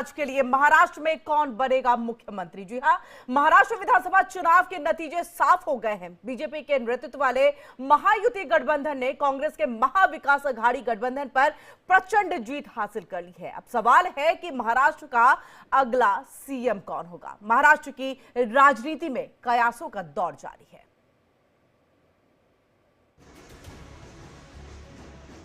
आज के लिए महाराष्ट्र में कौन बनेगा मुख्यमंत्री। जी हां, महाराष्ट्र विधानसभा चुनाव के नतीजे साफ हो गए हैं। बीजेपी के नेतृत्व वाले महायुति गठबंधन ने कांग्रेस के महाविकास अघाड़ी गठबंधन पर प्रचंड जीत हासिल कर ली है। अब सवाल है कि महाराष्ट्र का अगला सीएम कौन होगा। महाराष्ट्र की राजनीति में कयासों का दौर जारी है।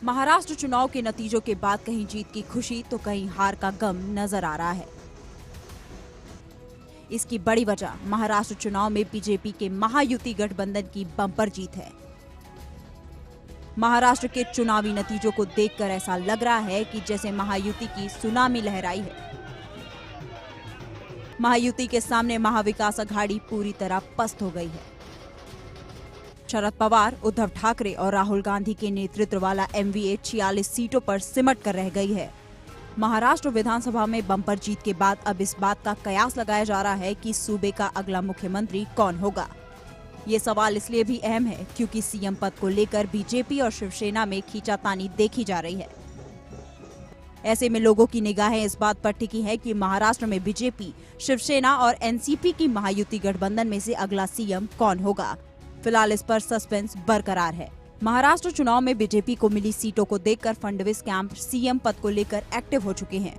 महाराष्ट्र चुनाव के नतीजों के बाद कहीं जीत की खुशी तो कहीं हार का गम नजर आ रहा है। इसकी बड़ी वजह महाराष्ट्र चुनाव में बीजेपी के महायुति गठबंधन की बम्पर जीत है। महाराष्ट्र के चुनावी नतीजों को देखकर ऐसा लग रहा है कि जैसे महायुति की सुनामी लहराई है। महायुति के सामने महाविकास अघाड़ी पूरी तरह पस्त हो गई है। शरद पवार, उद्धव ठाकरे और राहुल गांधी के नेतृत्व वाला एमवीए 46 सीटों पर सिमट कर रह गई है। महाराष्ट्र विधानसभा में बम्पर जीत के बाद अब इस बात का कयास लगाया जा रहा है कि सूबे का अगला मुख्यमंत्री कौन होगा। ये सवाल इसलिए भी अहम है क्योंकि सीएम पद को लेकर बीजेपी और शिवसेना में खींचातानी देखी जा रही है। ऐसे में लोगों की निगाहें इस बात पर टिकी है कि महाराष्ट्र में बीजेपी, शिवसेना और एनसीपी की महायुति गठबंधन में से अगला सीएम कौन होगा। फिलहाल इस पर सस्पेंस बरकरार है। महाराष्ट्र चुनाव में बीजेपी को मिली सीटों को देखकर फडणवीस कैंप सीएम पद को लेकर एक्टिव हो चुके हैं।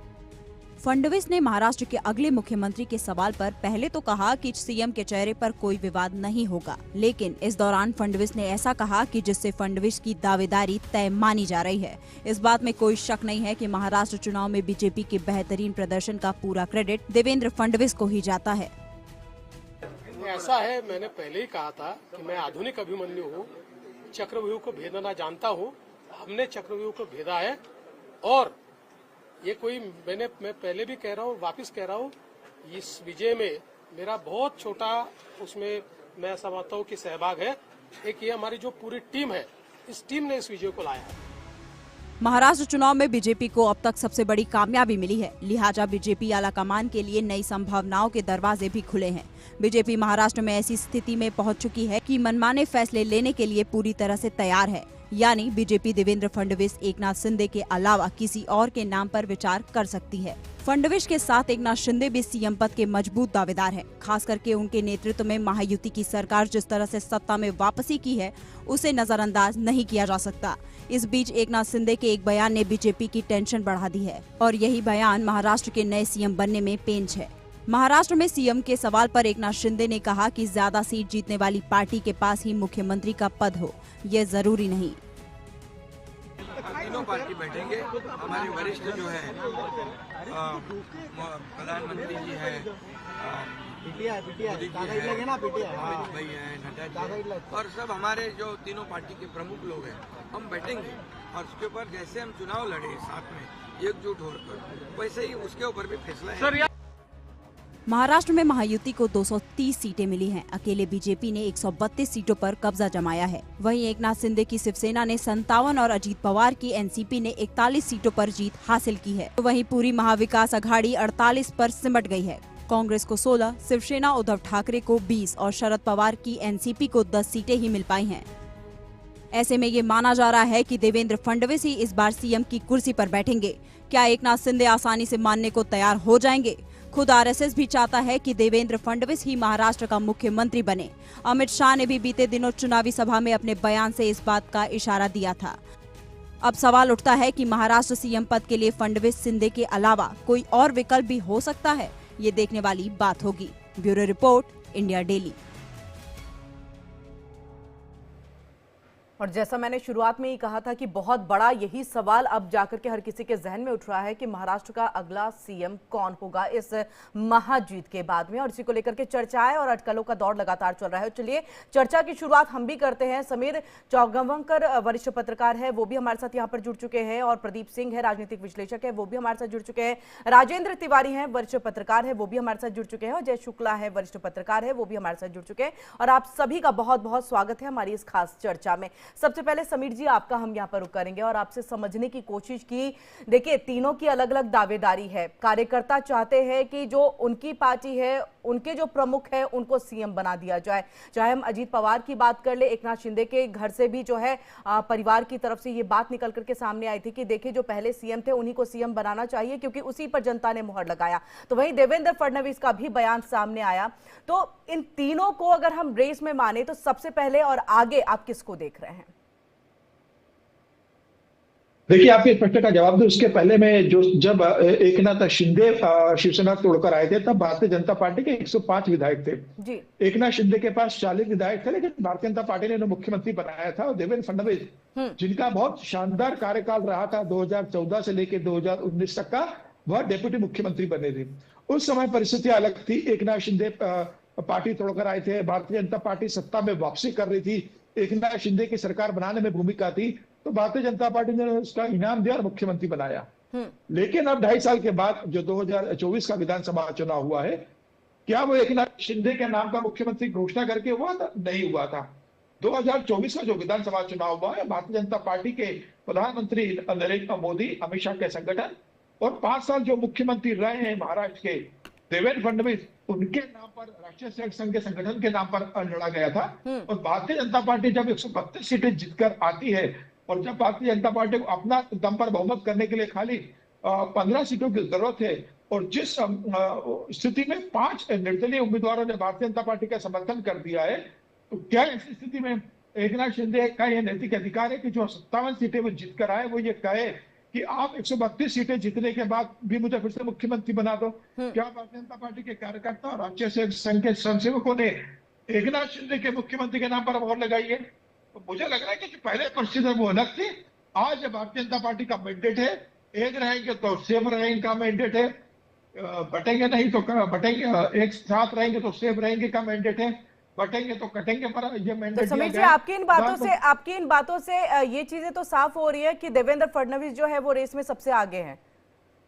फडणवीस ने महाराष्ट्र के अगले मुख्यमंत्री के सवाल पर पहले तो कहा कि सीएम के चेहरे पर कोई विवाद नहीं होगा, लेकिन इस दौरान फडणवीस ने ऐसा कहा कि जिससे फडणवीस की दावेदारी तय मानी जा रही है। इस बात में कोई शक नहीं है कि महाराष्ट्र चुनाव में बीजेपी के बेहतरीन प्रदर्शन का पूरा क्रेडिट देवेंद्र फडणवीस को ही जाता है। ऐसा है, मैंने पहले ही कहा था कि मैं आधुनिक अभिमन्यु हूँ, चक्रव्यूह को भेदना जानता हूँ। हमने चक्रव्यूह को भेदा है और ये कोई मैं पहले भी कह रहा हूँ, वापस कह रहा हूँ, इस विजय में मेरा बहुत छोटा उसमें मैं समझता हूँ कि सहभाग है। एक ये हमारी जो पूरी टीम है, इस टीम ने इस विजय को लाया है। महाराष्ट्र चुनाव में बीजेपी को अब तक सबसे बड़ी कामयाबी मिली है, लिहाजा बीजेपी आलाकमान के लिए नई संभावनाओं के दरवाजे भी खुले हैं। बीजेपी महाराष्ट्र में ऐसी स्थिति में पहुंच चुकी है कि मनमाने फैसले लेने के लिए पूरी तरह से तैयार है। यानी बीजेपी देवेंद्र फडणवीस, एकनाथ शिंदे के अलावा किसी और के नाम पर विचार कर सकती है। फडणवीस के साथ एकनाथ शिंदे भी सीएम पद के मजबूत दावेदार है। खास करके उनके नेतृत्व में महायुति की सरकार जिस तरह से सत्ता में वापसी की है, उसे नजरअंदाज नहीं किया जा सकता। इस बीच एकनाथ शिंदे के एक बयान ने बीजेपी की टेंशन बढ़ा दी है और यही बयान महाराष्ट्र के नए सीएम बनने में पेंच है। महाराष्ट्र में सीएम के सवाल पर एकनाथ शिंदे ने कहा कि ज्यादा सीट जीतने वाली पार्टी के पास ही मुख्यमंत्री का पद हो, ये जरूरी नहीं। तीनों पार्टी बैठेंगे। हमारे वरिष्ठ जो है प्रधानमंत्री जी है, मोदी जी है, नड्डा जी और सब हमारे जो तीनों पार्टी के प्रमुख लोग हैं, हम बैठेंगे और उसके ऊपर जैसे हम चुनाव लड़े साथ में एकजुट होकर, वैसे ही उसके ऊपर भी फैसला है। महाराष्ट्र में महायुति को 230 सीटें मिली हैं। अकेले बीजेपी ने 132 सीटों पर कब्जा जमाया है। वहीं एकनाथ शिंदे की शिवसेना ने 57 और अजीत पवार की एनसीपी ने 41 सीटों पर जीत हासिल की है। वहीं पूरी महाविकास अघाड़ी 48 पर सिमट गई है। कांग्रेस को 16, शिवसेना उद्धव ठाकरे को 20 और शरद पवार की एनसीपी को 10 सीटें ही मिल पाई हैं। ऐसे में ये माना जा रहा है कि देवेंद्र फडणवीस ही इस बार सीएम की कुर्सी पर बैठेंगे। क्या एकनाथ शिंदे आसानी से मानने को तैयार हो जाएंगे? खुद आरएसएस भी चाहता है कि देवेंद्र फडणवीस ही महाराष्ट्र का मुख्यमंत्री बने। अमित शाह ने भी बीते दिनों चुनावी सभा में अपने बयान से इस बात का इशारा दिया था। अब सवाल उठता है कि महाराष्ट्र सीएम पद के लिए फडणवीस, शिंदे के अलावा कोई और विकल्प भी हो सकता है। ये देखने वाली बात होगी। Bureau report, India daily. और जैसा मैंने शुरुआत में ही कहा था कि बहुत बड़ा यही सवाल अब जाकर के हर किसी के जहन में उठ रहा है कि महाराष्ट्र का अगला सीएम कौन होगा इस महाजीत के बाद में। और इसी को लेकर के चर्चाएं और अटकलों का दौर लगातार चल रहा है। चलिए चर्चा की शुरुआत हम भी करते हैं। समीर चौगवंकर वरिष्ठ पत्रकार है, वो भी हमारे साथ यहाँ पर जुड़ चुके हैं और प्रदीप सिंह है, राजनीतिक विश्लेषक है, वो भी हमारे साथ जुड़ चुके हैं। राजेंद्र तिवारी है, वरिष्ठ पत्रकार है, वो भी हमारे साथ जुड़ चुके हैं। और जय शुक्ला है, वरिष्ठ पत्रकार है, वो भी हमारे साथ जुड़ चुके हैं। और आप सभी का बहुत बहुत स्वागत है हमारी इस खास चर्चा में। सबसे पहले समीर जी, आपका हम यहाँ पर रुक करेंगे और आपसे समझने की कोशिश की। देखिए, तीनों की अलग अलग दावेदारी है। कार्यकर्ता चाहते हैं कि जो उनकी पार्टी है उनके जो प्रमुख है उनको सीएम बना दिया जाए। चाहे हम अजीत पवार की बात कर ले, एकनाथ शिंदे के घर से भी जो है परिवार की तरफ से ये बात निकल करके सामने आई थी कि देखिए जो पहले सीएम थे उन्हीं को सीएम बनाना चाहिए क्योंकि उसी पर जनता ने मुहर लगाया। तो वहीं देवेंद्र फडणवीस का भी बयान सामने आया। तो इन तीनों को अगर हम रेस में माने तो सबसे पहले और आगे आप किसको देख रहे हैं? देखिए, आपके प्रश्न का जवाब दूं उसके पहले मैं जब एकनाथ शिंदे शिवसेना तोड़कर आए थे तब भारतीय जनता पार्टी के 105 विधायक थे जी। एकनाथ शिंदे के पास 40 विधायक थे, लेकिन भारतीय जनता पार्टी ने उन्हें मुख्यमंत्री बनाया था। और देवेंद्र फडणवीस जिनका बहुत शानदार कार्यकाल रहा था 2014 से लेकर 2019 तक का, वह डेप्यूटी मुख्यमंत्री बने थे। उस समय परिस्थितियां अलग थी। एकनाथ शिंदे पार्टी तोड़कर आए थे, भारतीय जनता पार्टी सत्ता में वापसी कर रही थी, एकनाथ शिंदे की सरकार बनाने में भूमिका थी, तो भारतीय जनता पार्टी ने उसका इनाम दिया और मुख्यमंत्री बनाया। लेकिन अब 2.5 साल के बाद जो 2024 का विधानसभा चुनाव हुआ है, क्या वो एकनाथ शिंदे के नाम का मुख्यमंत्री घोषणा करके हुआ था? नहीं हुआ था। 2024 का जो विधानसभा चुनाव हुआ है, भारतीय जनता पार्टी के प्रधानमंत्री नरेंद्र मोदी, अमित शाह के संगठन और 5 साल जो मुख्यमंत्री रहे हैं महाराष्ट्र के देवेंद्र फडणवीस, उनके नाम पर राष्ट्रीय सेवक संघ के संगठन के नाम पर लड़ा गया था। और भारतीय जनता पार्टी जब 132 सीटें जीतकर आती है और जब भारतीय जनता पार्टी को अपना दम पर बहुमत करने के लिए खाली 15 सीटों की जरूरत है और जिस स्थिति में 5 निर्दलीय उम्मीदवारों ने भारतीय जनता पार्टी का समर्थन कर दिया है, तो क्या ऐसी स्थिति में एकनाथ शिंदे का यह नैतिक अधिकार है कि जो 57 सीटें वो जीत कर आए वो ये कहे कि आप 132 सीटें जीतने के बाद भी मुझे फिर से मुख्यमंत्री बना दो? क्या भारतीय जनता पार्टी के कार्यकर्ता और राष्ट्रीय सेवक संघ के स्वयंसेवकों ने एकनाथ शिंदे के मुख्यमंत्री के नाम पर मोहर लगाई है? तो मुझे लग रहा है कि जो पहले परिस्थिति वो अलग थी। आज भारतीय जनता पार्टी का मैंडेट है, एक रहेंगे तो सेफ रहेंगे का मैंडेट है, बटेंगे नहीं तो बटेंगे, एक साथ रहेंगे तो सेफ रहेंगे का मैंडेट है, बटेंगे तो कटेंगे पर ये मैंडेट। तो समीर जी, आपकी इन बातों से ये चीजें तो साफ हो रही है कि देवेंद्र फडणवीस जो है वो रेस में सबसे आगे हैं।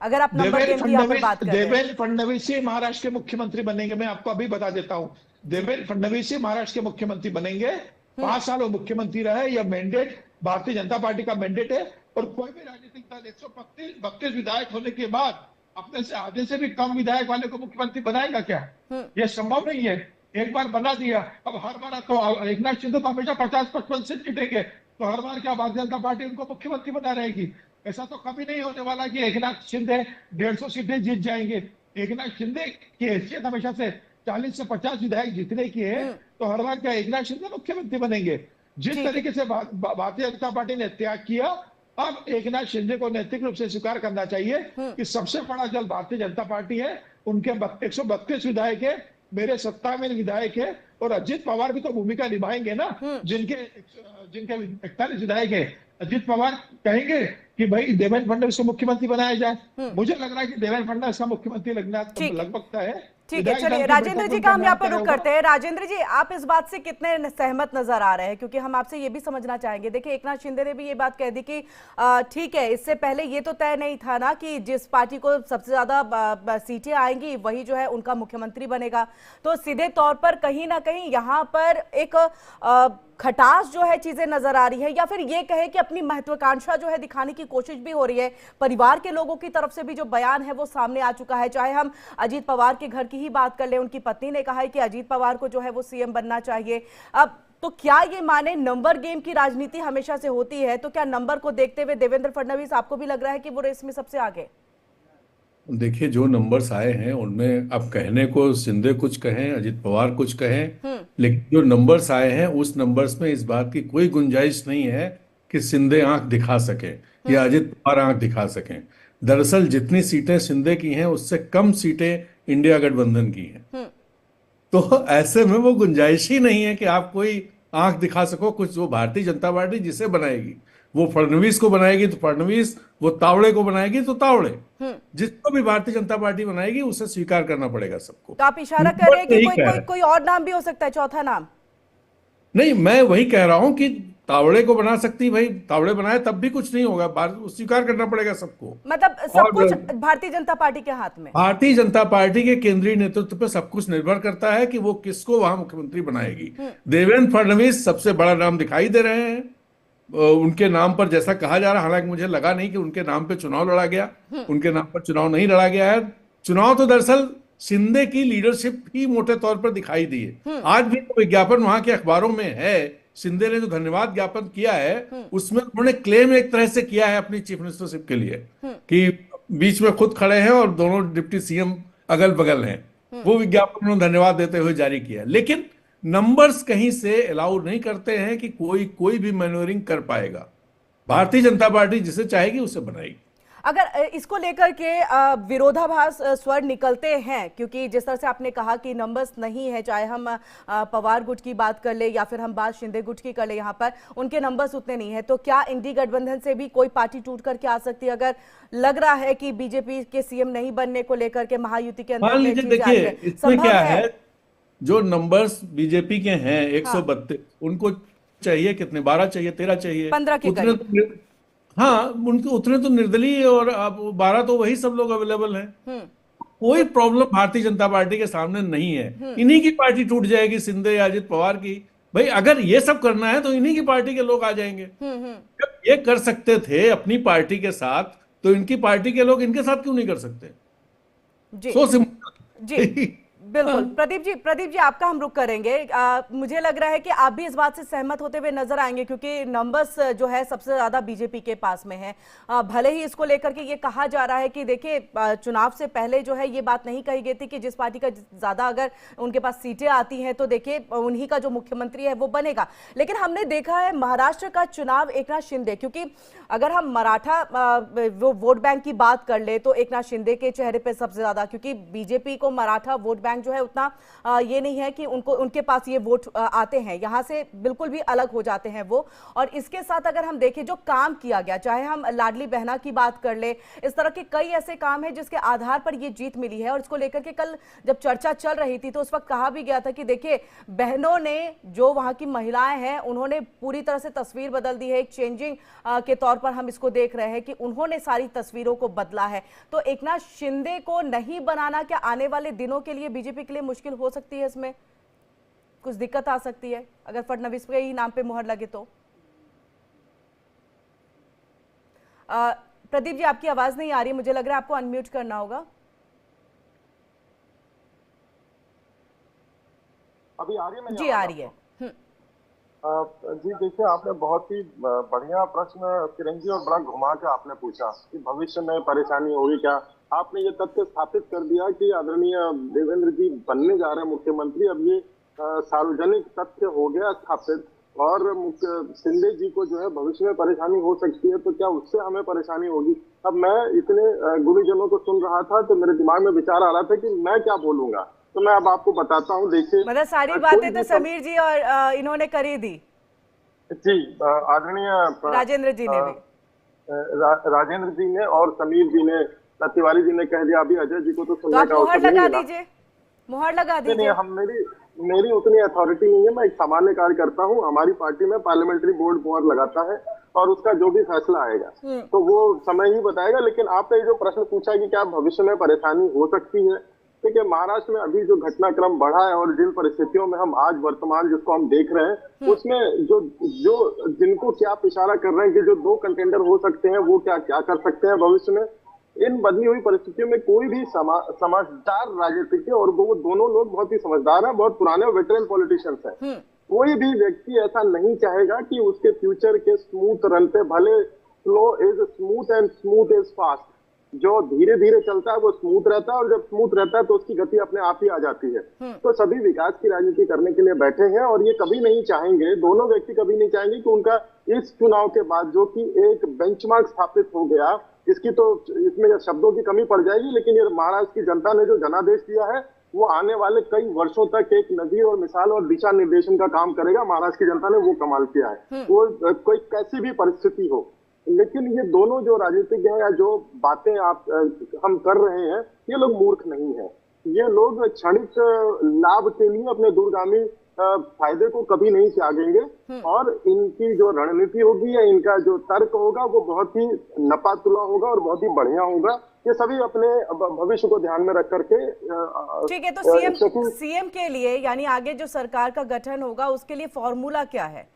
अगर आप नंबर गेम की यहाँ पर बात करें, देवेंद्र फडणवीस ही महाराष्ट्र के मुख्यमंत्री बनेंगे। मैं आपको अभी बता देता हूँ, देवेंद्र फडणवीस ही महाराष्ट्र के मुख्यमंत्री बनेंगे। 5 साल वो मुख्यमंत्री रहे, यह मैंडेट भारतीय जनता पार्टी का मैंडेट है। और कोई भी राजनीतिक दल 132 विधायक होने के बाद अपने से आधे से भी कम विधायक वाले को मुख्यमंत्री बनाएगा क्या? यह संभव नहीं है। एक बार बना दिया, अब हर बार तो एकनाथ शिंदे तो हमेशा 50-55 सीट जीतेंगे, तो हर बार क्या भारतीय जनता पार्टी उनको मुख्यमंत्री बना रहेगी? ऐसा तो कभी नहीं होने वाला कि एकनाथ शिंदे 150 सीटें जीत जाएंगे। एकनाथ शिंदे की हैसियत हमेशा से 40 से 50 विधायक जीतने की है, तो हर बार क्या एकनाथ शिंदे मुख्यमंत्री बनेंगे? जिस तरीके से भारतीय जनता पार्टी ने त्याग किया, अब एकनाथ शिंदे को नैतिक रूप से स्वीकार करना चाहिए कि सबसे बड़ा दल भारतीय जनता पार्टी है, उनके 132 विधायक है, मेरे 57 विधायक है, और अजीत पवार भी तो भूमिका निभाएंगे ना, जिनके 41 विधायक है। अजीत पवार कहेंगे कि भाई देवेंद्र फडणवीस को मुख्यमंत्री बनाया जाए। मुझे लग रहा है कि देवेंद्र फडणवीस का मुख्यमंत्री लगना लगभग है। ठीक है, चलिए राजेंद्र जी का हम यहाँ पर रुक करते हैं। राजेंद्र जी, आप इस बात से कितने सहमत नजर आ रहे हैं? क्योंकि हम आपसे ये भी समझना चाहेंगे। देखिए, एकनाथ शिंदे ने भी ये बात कह दी कि ठीक है, इससे पहले ये तो तय नहीं था ना कि जिस पार्टी को सबसे ज्यादा सीटें आएंगी वही जो है उनका मुख्यमंत्री बनेगा। तो सीधे तौर पर कहीं ना कहीं यहाँ पर एक खटास जो है चीजें नजर आ रही है, या फिर ये कहे कि अपनी महत्वाकांक्षा जो है दिखाने की कोशिश भी हो रही है। परिवार के लोगों की तरफ से भी जो बयान है वो सामने आ चुका है। चाहे हम अजीत पवार के घर की ही बात कर लें, उनकी पत्नी ने कहा है कि अजीत पवार को जो है वो सीएम बनना चाहिए। अब तो क्या ये माने नंबर गेम की राजनीति हमेशा से होती है, तो क्या नंबर को देखते हुए देवेंद्र फडणवीस आपको भी लग रहा है कि वो रेस में सबसे आगे? देखिए, जो नंबर्स आए हैं उनमें अब कहने को शिंदे कुछ कहें, अजित पवार कुछ कहें, लेकिन जो नंबर्स आए हैं उस नंबर्स में इस बात की कोई गुंजाइश नहीं है कि शिंदे आंख दिखा सके या अजित पवार आंख दिखा सकें। दरअसल जितनी सीटें शिंदे की हैं उससे कम सीटें इंडिया गठबंधन की हैं। तो ऐसे में वो गुंजाइश ही नहीं है कि आप कोई आंख दिखा सको कुछ। वो भारतीय जनता पार्टी जिसे बनाएगी वो फडणवीस को बनाएगी तो फडणवीस, वो तावड़े को बनाएगी तो तावड़े, जिसको भी भारतीय जनता पार्टी बनाएगी उसे स्वीकार करना पड़ेगा सबको। तो आप इशारा कर रहे हैं कि कोई और नाम भी हो सकता है, चौथा नाम? नहीं, मैं वही कह रहा हूं कि तावड़े को बना सकती, भाई तावड़े बनाए तब भी कुछ नहीं होगा, स्वीकार करना पड़ेगा सबको। मतलब सब कुछ भारतीय जनता पार्टी के हाथ में, भारतीय जनता पार्टी के केंद्रीय नेतृत्व पे सब कुछ निर्भर करता है कि वो किसको वहां मुख्यमंत्री बनाएगी। देवेंद्र फडणवीस सबसे बड़ा नाम दिखाई दे रहे हैं। उनके नाम पर जैसा कहा जा रहा है, हालांकि मुझे लगा नहीं कि उनके नाम पे चुनाव लड़ा गया, उनके नाम पर चुनाव नहीं लड़ा गया है। चुनाव तो दरअसल शिंदे की लीडरशिप ही मोटे तौर पर दिखाई दी है। आज भी तो विज्ञापन वहां के अखबारों में है, शिंदे ने जो धन्यवाद ज्ञापन किया है उसमें उन्होंने क्लेम एक तरह से किया है अपनी चीफ मिनिस्टरशिप के लिए कि बीच में खुद खड़े हैं और दोनों डिप्टी सीएम अगल बगल हैं। वो विज्ञापन उन्होंने धन्यवाद देते हुए जारी किया, लेकिन नंबर्स कहीं से अलाउ नहीं करते हैं कि कोई भी मैन्योरिंग कर पाएगा। भारतीय जनता पार्टी जिसे चाहेगी उसे बनाएगी। अगर इसको लेकर के विरोधाभास स्वर निकलते हैं, क्योंकि जिस तरह से आपने कहा कि नंबर्स नहीं है, चाहे हम पवार गुट की बात कर ले या फिर हम बात शिंदे गुट की कर ले, यहाँ पर उनके नंबर्स उतने नहीं है, तो क्या इंडी गठबंधन से भी कोई पार्टी टूट करके आ सकती है? अगर लग रहा है कि बीजेपी के सीएम नहीं बनने को लेकर के महायुति के अंदर मान लीजिए, देखिए इसमें क्या है, जो नंबर्स बीजेपी के हैं 132, उनको चाहिए कितने? 12 चाहिए, 13 चाहिए, 15 के करीब। हाँ, उनके उतने तो निर्दलीय और अब 12 तो वही सब लोग अवेलेबल हैं। कोई प्रॉब्लम भारतीय जनता पार्टी के सामने नहीं है। इन्हीं की पार्टी टूट जाएगी, शिंदे या अजित पवार की। भाई अगर ये सब करना है तो इन्हीं की पार्टी के लोग आ जाएंगे। जब ये कर सकते थे अपनी पार्टी के साथ, तो इनकी पार्टी के लोग इनके साथ क्यों नहीं कर सकते? जी। So simple. जी बिल्कुल। प्रदीप जी आपका हम रुख करेंगे। मुझे लग रहा है कि आप भी इस बात से सहमत होते हुए नजर आएंगे, क्योंकि नंबर्स जो है सबसे ज्यादा बीजेपी के पास में है। भले ही इसको लेकर के ये कहा जा रहा है कि देखिए चुनाव से पहले जो है ये बात नहीं कही गई थी कि जिस पार्टी का ज्यादा अगर उनके पास सीटें आती हैं तो देखिए उन्हीं का जो मुख्यमंत्री है वो बनेगा। लेकिन हमने देखा है महाराष्ट्र का चुनाव एकनाथ शिंदे, क्योंकि अगर हम मराठा वो वोट बैंक की बात कर ले तो एकनाथ शिंदे के चेहरे पे सबसे ज्यादा, क्योंकि बीजेपी को मराठा वोट बैंक जो है उतना ये नहीं है कि उनके पास ये वोट आते हैं, यहां से बिल्कुल भी अलग हो जाते हैं वो। और इसके साथ अगर हम देखें जो काम किया गया, चाहे हम लाडली बहना की बात कर ले, इस तरह के कई ऐसे काम हैं जिसके आधार पर ये जीत मिली है। और इसको लेकर के कल जब चर्चा चल रही थी तो उस वक्त कहा भी गया था कि देखिए बहनों ने, जो वहां की महिलाएं हैं, उन्होंने पूरी तरह से तस्वीर बदल दी है। एक चेंजिंग के तौर पर हम इसको देख रहे हैं कि उन्होंने सारी तस्वीरों को बदला है। तो एकनाथ शिंदे को नहीं बनाना क्या आने वाले दिनों के लिए बीजेपी के लिए मुश्किल हो सकती है? इसमें कुछ दिक्कत आ सकती है अगर फडणवीस के ही नाम पे मुहर लगे तो? प्रदीप जी आपकी आवाज नहीं आ रही, मुझे लग रहा है आपको अनम्यूट करना होगा। अभी आ रही है? जी आ रही है। जी देखिए, आपने बहुत ही बढ़िया प्रश्न किरण जी और बड़ा घुमा के आपने पूछा कि भविष्य में परेशानी होगी क्या। आपने ये तथ्य स्थापित कर दिया कि आदरणीय देवेंद्र जी बनने जा रहे हैं मुख्यमंत्री। अब ये सार्वजनिक तथ्य हो गया स्थापित, और शिंदे जी को जो है भविष्य में परेशानी हो सकती है, तो क्या उससे हमें परेशानी होगी? अब मैं इतने गुरुजनों को सुन रहा था तो मेरे दिमाग में विचार आ रहा था कि मैं क्या बोलूंगा, तो मैं अब आपको बताता हूँ। देखिए, मतलब सारी बातें तो समीर जी और इन्होंने करी दी जी, आदरणीय राजेंद्र जी ने भी, राजेंद्र जी ने और समीर जी ने, तिवारी जी ने कह दिया। अभी अजय जी को तो सुनने का मुहर लगा दीजिए, मुहर लगा दीजिए। नहीं, हम मेरी उतनी अथॉरिटी नहीं है। मैं एक सामान्य कार्यकर्ता हूँ। हमारी पार्टी में पार्लियामेंट्री बोर्ड मुहर लगाता है और उसका जो भी फैसला आएगा तो वो समय ही बताएगा। लेकिन आपने जो प्रश्न पूछा कि क्या भविष्य में परेशानी हो सकती है, देखिए महाराष्ट्र में अभी जो घटनाक्रम बढ़ा है और जिन परिस्थितियों में हम आज वर्तमान जिसको हम देख रहे हैं, उसमें जो जिनको क्या आप इशारा कर रहे हैं कि जो 2 कंटेंडर हो सकते हैं वो क्या क्या कर सकते हैं भविष्य में, इन बदली हुई परिस्थितियों में कोई भी समझदार राजनीतिज्ञ, और वो दोनों लोग बहुत ही समझदार हैं, बहुत पुराने वेटरन पॉलिटिशियंस हैं, कोई भी व्यक्ति ऐसा नहीं चाहेगा कि उसके फ्यूचर के स्मूथ रन पे, भले slow is smooth and smooth is fast, जो धीरे धीरे चलता है वो स्मूथ रहता है, और जब स्मूथ रहता है तो उसकी गति अपने आप ही आ जाती है। तो सभी विकास की राजनीति करने के लिए बैठे हैं, और ये कभी नहीं चाहेंगे, दोनों व्यक्ति कभी नहीं चाहेंगे कि उनका इस चुनाव के बाद जो कि एक बेंचमार्क स्थापित हो गया, इसकी तो इसमें शब्दों की कमी पड़ जाएगी, लेकिन ये महाराष्ट्र की जनता ने जो जनादेश दिया है वो आने वाले कई वर्षों तक एक नजीर और मिसाल और दिशा निर्देशन का काम करेगा। महाराष्ट्र की जनता ने वो कमाल किया है, वो कोई कैसी भी परिस्थिति हो। लेकिन ये दोनों जो राजनीतिज्ञ हैं या जो बातें हम कर रहे हैं, ये लोग मूर्ख नहीं है। ये लोग क्षणिक लाभ के लिए अपने दूरगामी फायदे को कभी नहीं त्यागेंगे, और इनकी जो रणनीति होगी या इनका जो तर्क होगा वो बहुत ही नपातुला होगा और बहुत ही बढ़िया होगा। ये सभी अपने भविष्य को ध्यान में रख करके ठीक है। तो सीएम के लिए, यानी आगे जो सरकार का गठन होगा, उसके लिए फॉर्मूला क्या है?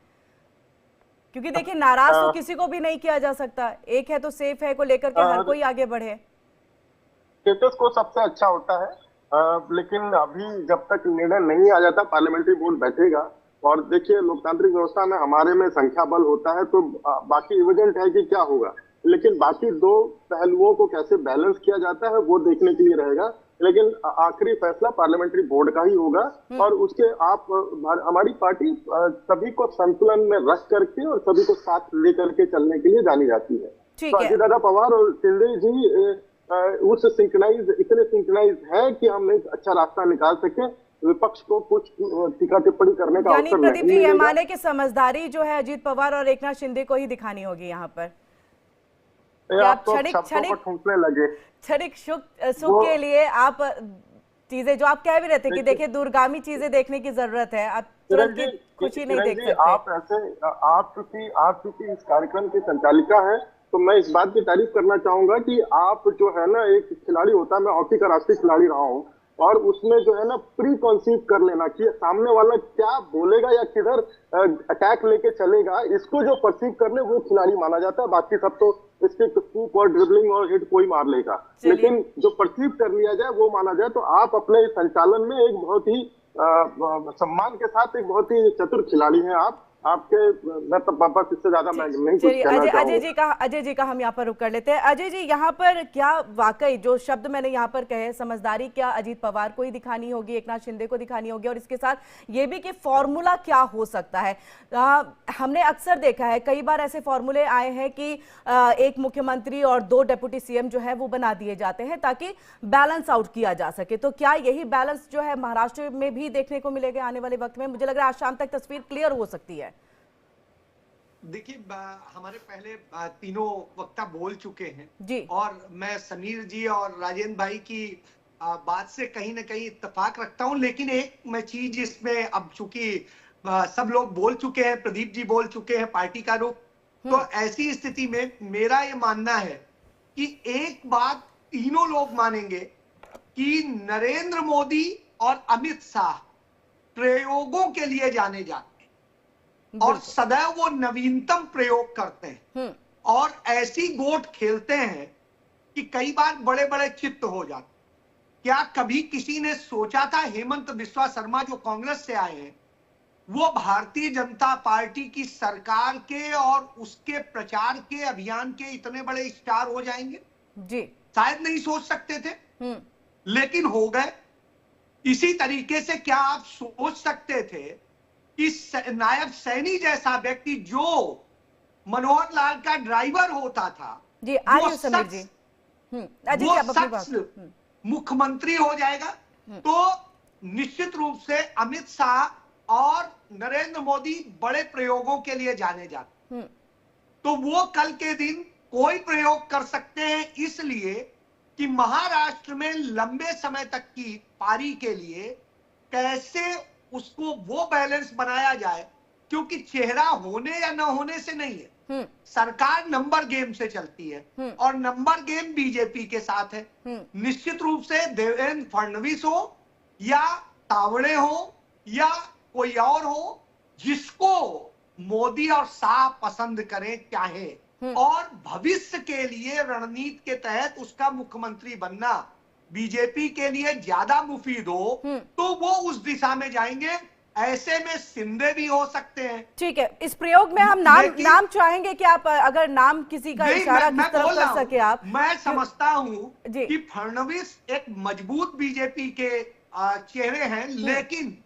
क्योंकि देखिए नाराज तो किसी को भी नहीं किया जा सकता, एक है तो सेफ है को लेकर के हर कोई आगे बढ़े। स्टेटस को सबसे अच्छा होता है। लेकिन अभी जब तक निर्णय नहीं आ जाता, पार्लियामेंट्री बोर्ड बैठेगा। और देखिए, लोकतांत्रिक व्यवस्था में हमारे में संख्या बल होता है, तो बाकी एविडेंट है कि क्या होगा, लेकिन बाकी दो पहलुओं को कैसे बैलेंस किया जाता है वो देखने के लिए रहेगा। लेकिन आखिरी फैसला पार्लियामेंट्री बोर्ड का ही होगा। और उसके आप हमारी पार्टी सभी को संतुलन में रख करके और सभी को साथ लेकर के चलने के लिए जानी जाती है। तो अजीत दादा पवार और शिंदे जी इतने सिंक्रोनाइज है कि हम एक अच्छा रास्ता निकाल सके, विपक्ष को कुछ टीका टिप्पणी करने का अवसर प्रदीप जी, ये माने कि समझदारी जो है अजीत पवार और एकनाथ शिंदे को ही दिखानी होगी यहाँ पर। आप ठूंसने लगे क्षणिक सुख के लिए आप चीजें जो आप कह भी रहे थे कि देखिए दूरगामी चीजें देखने की जरूरत है, आप तुरंत की खुशी नहीं देख सकते। आप चूंकि इस कार्यक्रम की संचालिका है, तो मैं इस बात की तारीफ करना चाहूंगा कि आप जो है ना, एक खिलाड़ी होता है, मैं हॉकी का राष्ट्रीय खिलाड़ी रहा हूँ, और उसमें जो है ना प्री कंसीव कर लेना कि सामने वाला क्या बोलेगा या किधर अटैक लेके चलेगा, इसको जो परसीव कर ले वो खिलाड़ी माना जाता है। बाकी सब तो स्टिक, स्कूप और ड्रिबलिंग और हिट कोई मार लेगा, लेकिन जो परसीव कर लिया जाए वो माना जाए। तो आप अपने संचालन में एक बहुत ही सम्मान के साथ एक बहुत ही चतुर खिलाड़ी हैं आप। आपके मैं तो बस इससे ज्यादा मैं नहीं कुछ कहना चाहूंगा। अजय जी का हम यहाँ पर रुक कर लेते हैं। अजय जी, यहाँ पर क्या वाकई जो शब्द मैंने यहाँ पर कहे, समझदारी क्या अजीत पवार को ही दिखानी होगी, एकनाथ शिंदे को दिखानी होगी, और इसके साथ ये भी कि फॉर्मूला क्या हो सकता है? हमने अक्सर देखा है, कई बार ऐसे फॉर्मूले आए हैं कि एक मुख्यमंत्री और 2 डेप्यूटी सीएम जो है वो बना दिए जाते हैं ताकि बैलेंस आउट किया जा सके। तो क्या यही बैलेंस जो है महाराष्ट्र में भी देखने को मिलेगा आने वाले वक्त में? मुझे लग रहा है आज शाम तक तस्वीर क्लियर हो सकती है। देखिए, हमारे पहले तीनों वक्ता बोल चुके हैं जी, और मैं समीर जी और राजेंद्र भाई की बात से कहीं ना कहीं इत्तेफाक रखता हूं, लेकिन एक मैं चीज इसमें, अब चूंकि सब लोग बोल चुके हैं, प्रदीप जी बोल चुके हैं पार्टी का रुख, तो ऐसी स्थिति में मेरा ये मानना है कि एक बात तीनों लोग मानेंगे कि नरेंद्र मोदी और अमित शाह प्रयोगों के लिए जाने जाते और सदैव वो नवीनतम प्रयोग करते हैं और ऐसी गोट खेलते हैं कि कई बार बड़े बड़े चित्त हो जाते। क्या कभी किसी ने सोचा था हेमंत बिस्वा शर्मा जो कांग्रेस से आए हैं वो भारतीय जनता पार्टी की सरकार के और उसके प्रचार के अभियान के इतने बड़े स्टार हो जाएंगे? जी, शायद नहीं सोच सकते थे, लेकिन हो गए। इसी तरीके से क्या आप सोच सकते थे कि नायब सैनी जैसा व्यक्ति जो मनोहर लाल का ड्राइवर होता था, जी, वो शख्स मुख्यमंत्री हो जाएगा? तो निश्चित रूप से अमित शाह और नरेंद्र मोदी बड़े प्रयोगों के लिए जाने जाते, तो वो कल के दिन कोई प्रयोग कर सकते हैं, इसलिए कि महाराष्ट्र में लंबे समय तक की पारी के लिए कैसे उसको वो बैलेंस बनाया जाए, क्योंकि चेहरा होने या न होने से नहीं है, सरकार नंबर गेम से चलती है और नंबर गेम बीजेपी के साथ है। निश्चित रूप से देवेंद्र फडणवीस हो या तावड़े हो या कोई और हो, जिसको मोदी और शाह पसंद करें चाहे और भविष्य के लिए रणनीति के तहत उसका मुख्यमंत्री बनना बीजेपी के लिए ज्यादा मुफीद हो, तो वो उस दिशा में जाएंगे। ऐसे में शिंदे भी हो सकते हैं। ठीक है, इस प्रयोग में हम नाम चाहेंगे कि आप अगर नाम किसी का इशारा किस तरफ कर सके आप। मैं समझता हूं कि फडणवीस एक मजबूत बीजेपी के चेहरे हैं, लेकिन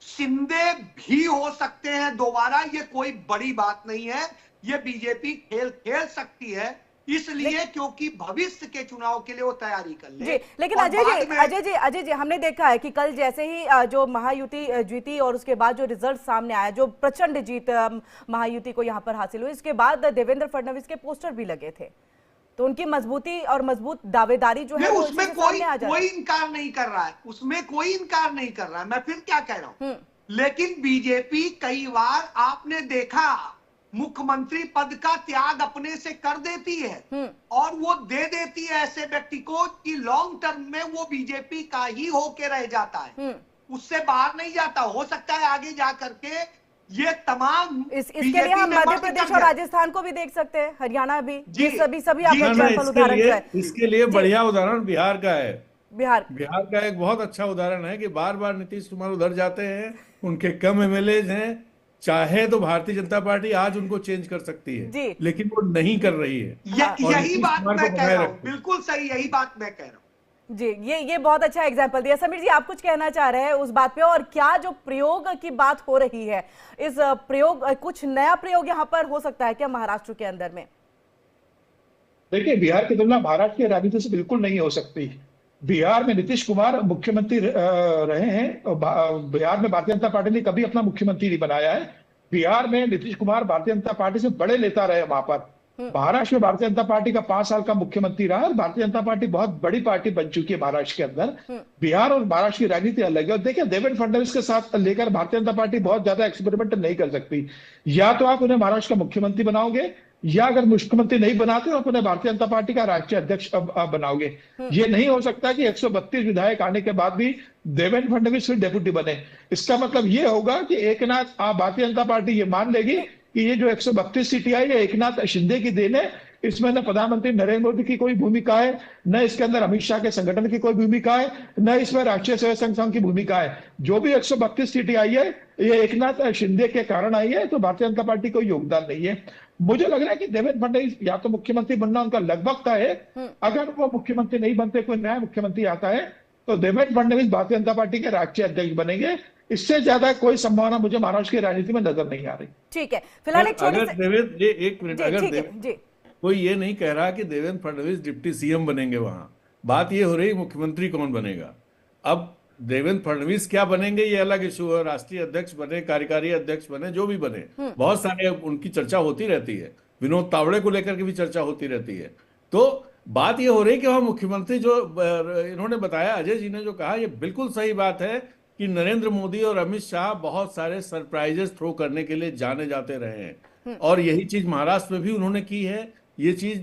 शिंदे भी हो सकते हैं दोबारा। ये कोई बड़ी बात नहीं है, ये बीजेपी खेल सकती है, इसलिए क्योंकि भविष्य के चुनाव के लिए वो तैयारी कर ले। जी, लेकिन अजय जी हमने देखा है कि कल जैसे ही जो महायुति जीती और उसके बाद जो रिजल्ट सामने आया, जो प्रचंड जीत महायुति को यहाँ पर हासिल हुई, इसके बाद देवेंद्र फडणवीस के पोस्टर भी लगे थे, तो उनकी मजबूती और मजबूत दावेदारी जो है उसमें कोई इनकार नहीं कर रहा है, उसमें कोई इनकार नहीं कर रहा है। मैं फिर क्या कह रहा हूं, लेकिन बीजेपी कई बार आपने देखा मुख्यमंत्री पद का त्याग अपने से कर देती है और वो दे देती है ऐसे व्यक्ति को कि लॉन्ग टर्म में वो बीजेपी का ही होके रह जाता है, उससे बाहर नहीं जाता। हो सकता है आगे जा करके ये तमाम इसके लिए हम मध्य प्रदेश और राजस्थान को भी देख सकते हैं, हरियाणा भी, सभी आप एग्जांपल उदाहरण। इसके लिए बढ़िया उदाहरण बिहार का है। बिहार का एक बहुत अच्छा उदाहरण है कि बार बार नीतीश कुमार उधर जाते हैं, उनके कम एमएलए हैं, चाहे तो भारतीय जनता पार्टी आज उनको चेंज कर सकती है, लेकिन वो नहीं कर रही है। यही बात मैं कह रहा हूँ, बिल्कुल सही, यही बात मैं कह रहा हूँ जी। ये बहुत अच्छा एग्जाम्पल दिया। समीर जी, आप कुछ कहना चाह रहे हैं उस बात पे, और क्या जो प्रयोग की बात हो रही है, इस प्रयोग, कुछ नया प्रयोग यहाँ पर हो सकता है क्या महाराष्ट्र के अंदर में? देखिए, बिहार की तुलना महाराष्ट्र की राजनीति से बिल्कुल नहीं हो सकती। बिहार में नीतीश कुमार मुख्यमंत्री रहे हैं और बिहार में भारतीय जनता पार्टी ने कभी अपना मुख्यमंत्री नहीं बनाया है। बिहार में नीतीश कुमार भारतीय जनता पार्टी से बड़े नेता रहे वहां पर। महाराष्ट्र में भारतीय जनता पार्टी का 5 साल का मुख्यमंत्री रहा और भारतीय जनता पार्टी बहुत बड़ी पार्टी बन चुकी है महाराष्ट्र के अंदर। बिहार और महाराष्ट्र की राजनीति अलग है। और देखिए, देवेंद्र फडणवीस के साथ लेकर भारतीय जनता पार्टी बहुत ज्यादा एक्सपेरिमेंट नहीं कर सकती। या तो आप उन्हें महाराष्ट्र का मुख्यमंत्री बनाओगे, या अगर मुख्यमंत्री नहीं बनाते तो अपने भारतीय जनता पार्टी का राष्ट्रीय अध्यक्ष बनाओगे। ये नहीं हो सकता कि 132 विधायक आने के बाद भी देवेंद्र फडणवीस फिर डेप्यूटी बने। इसका मतलब ये होगा कि एकनाथ भारतीय जनता पार्टी ये मान लेगी कि ये जो 132 सीटें आई है एकनाथ शिंदे की देन है। इसमें न प्रधानमंत्री नरेंद्र मोदी की कोई भूमिका है, न इसके अंदर अमित शाह के संगठन की कोई भूमिका है, न इसमें राष्ट्रीय स्वयं संघ की भूमिका है। जो भी 132 सीटें आई है ये एकनाथ शिंदे के कारण आई है, तो भारतीय जनता पार्टी को योगदान नहीं है। मुझे लग रहा है कि देवेंद्र फडणवीस या तो मुख्यमंत्री बनना उनका लगभग तय है। अगर वो मुख्यमंत्री नहीं बनते, कोई नया मुख्यमंत्री आता है, तो देवेंद्र फडणवीस भारतीय जनता पार्टी के राष्ट्रीय अध्यक्ष बनेंगे। इससे ज्यादा कोई संभावना मुझे महाराष्ट्र की राजनीति में नजर नहीं आ रही। ठीक है, फिलहाल एक छोटी एक मिनट, अगर कोई ये नहीं कह रहा कि देवेंद्र फडणवीस डिप्टी सीएम बनेंगे, वहां बात ये हो रही मुख्यमंत्री कौन बनेगा। अब देवेंद्र फडणवीस क्या बनेंगे ये अलग इशू है, राष्ट्रीय अध्यक्ष बने, कार्यकारी अध्यक्ष बने, जो भी बने, बहुत सारे उनकी चर्चा होती रहती है। विनोद तावड़े को लेकर के भी चर्चा होती रहती है। तो बात ये हो रही कि वहां मुख्यमंत्री जो इन्होंने बताया, अजय जी ने जो कहा, ये बिल्कुल सही बात है कि नरेंद्र मोदी और अमित शाह बहुत सारे सरप्राइजेस थ्रो करने के लिए जाने जाते रहे हैं, और यही चीज महाराष्ट्र में भी उन्होंने की है। ये चीज